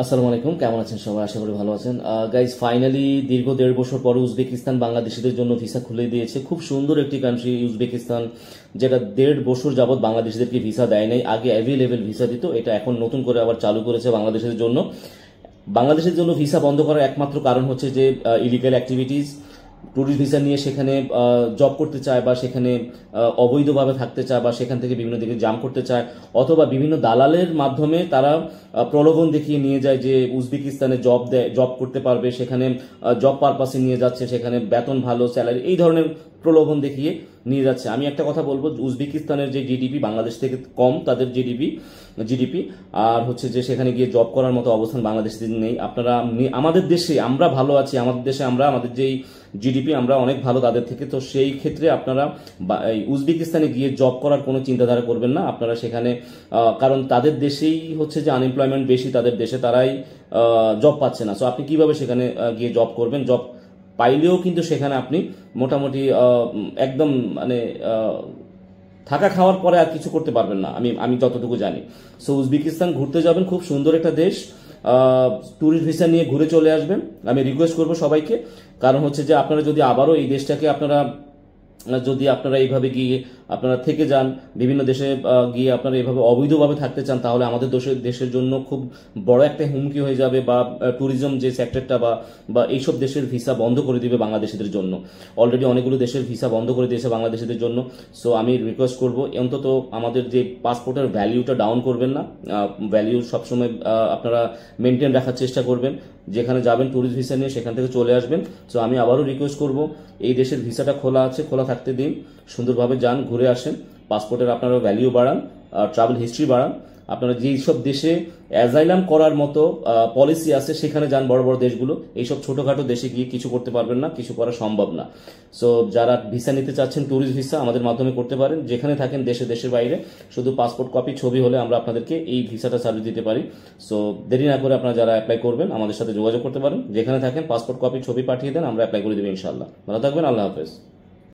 আসসালামু আলাইকুম, কেমন আছেন সবাই? আশা করি ভালো আছেন। গাইজ, ফাইনালি দীর্ঘ 1.5 বছর পরে উজবেকিস্তান বাংলাদেশিদের জন্য ভিসা খুলে দিয়েছে। খুব সুন্দর একটি কান্ট্রি উজবেকিস্তান, যেটা 1.5 বছর যাবৎ বাংলাদেশিদেরকে ভিসা দেয় নাই। আগে অ্যাভেলেবেল ভিসা দিত, এটা এখন নতুন করে আবার চালু করেছে বাংলাদেশের জন্য। বাংলাদেশের জন্য ভিসা বন্ধ করার একমাত্র কারণ হচ্ছে যে ইলিগাল অ্যাক্টিভিটিস। ট্যুরিস্ট ভিসা নিয়ে সেখানে জব করতে চায়, বা সেখানে অবৈধভাবে থাকতে চায়, বা সেখান থেকে বিভিন্ন দিকে জাম করতে চায়, অথবা বিভিন্ন দালালের মাধ্যমে তারা প্রলোভন দেখিয়ে নিয়ে যায় যে উজবেকিস্তানে জব করতে পারবে, সেখানে জব পারপাসে নিয়ে যাচ্ছে, সেখানে বেতন ভালো, স্যালারি, এই ধরনের প্রলোভন দেখিয়ে নিয়ে যাচ্ছে। আমি একটা কথা বলবো, উজবেকিস্তানের যে জিডিপি বাংলাদেশ থেকে কম, তাদের জিডিপি আর হচ্ছে যে সেখানে গিয়ে জব করার মতো অবস্থান বাংলাদেশে নেই। আপনারা আমাদের দেশে আমরা ভালো আছি, আমাদের দেশে আমাদের যেই জিডিপি আমরা অনেক ভালো তাদের থেকে। তো সেই ক্ষেত্রে আপনারা উজবেকিস্তানে গিয়ে জব করার কোনো চিন্তাধারা করবেন না আপনারা সেখানে, কারণ তাদের দেশেই হচ্ছে যে আনএমপ্লয়মেন্ট বেশি, তাদের দেশে তারাই জব পাচ্ছে না। সো আপনি কিভাবে সেখানে গিয়ে জব করবেন? জব পাইলেও কিন্তু সেখানে আপনি মোটামুটি একদম মানে থাকা খাওয়ার পরে আর কিছু করতে পারবেন না, আমি যতটুকু জানি। সো উজবেকিস্তান ঘুরতে যাবেন, খুব সুন্দর একটা দেশ। ট্যুরিস্ট ভিসা নিয়ে ঘুরে চলে আসবেন। আমি রিকোয়েস্ট করবো সবাইকে, কারণ হচ্ছে যে আপনারা যদি আবারও এই দেশটাকে আপনারা এইভাবে গিয়ে আপনারা থেকে যান, বিভিন্ন দেশে গিয়ে আপনারা এইভাবে অবৈধভাবে থাকতে চান, তাহলে আমাদের দেশের জন্য খুব বড় একটা হুমকি হয়ে যাবে। বা ট্যুরিজম যে সেক্টরটা বা এইসব দেশের ভিসা বন্ধ করে দিবে বাংলাদেশিদের জন্য। অলরেডি অনেকগুলো দেশের ভিসা বন্ধ করে দিয়েছে বাংলাদেশিদের জন্য। সো আমি রিকোয়েস্ট করব, অন্তত আমাদের যে পাসপোর্টের ভ্যালিউটা ডাউন করবেন না, ভ্যালিউ সবসময় আপনারা মেনটেন রাখার চেষ্টা করবেন। যেখানে যাবেন ট্যুরিস্ট ভিসা নিয়ে, সেখান থেকে চলে আসবেন। সো আমি আবারও রিকোয়েস্ট করব, এই দেশের ভিসাটা খোলা আছে, খোলা থাকতে দিন, সুন্দরভাবে যান, ঘুরে আসেন, পাসপোর্টের আপনারা ভ্যালিউ বাড়ান, ট্রাভেল হিস্ট্রি বাড়ান। আপনারা যেই সব দেশে অ্যাজাইলাম করার মতো পলিসি আছে সেখানে যান, বড় বড় দেশগুলো। এইসব ছোটখাটো দেশে গিয়ে কিছু করতে পারবেন না, কিছু করা সম্ভব না। সো যারা ভিসা নিতে চাচ্ছেন, ট্যুরিস্ট ভিসা আমাদের মাধ্যমে করতে পারেন, যেখানে থাকেন দেশের বাইরে। শুধু পাসপোর্ট কপি ছবি হলে আমরা আপনাদেরকে এই ভিসাটা সার্ভিস দিতে পারি। সো দেরি না করে আপনারা যারা অ্যাপ্লাই করবেন আমাদের সাথে যোগাযোগ করতে পারেন, যেখানে থাকেন পাসপোর্ট কপি ছবি পাঠিয়ে দেন, আমরা অ্যাপ্লাই করে দেবো ইনশাআল্লাহ। ভালো থাকবেন, আল্লাহ হাফেজ।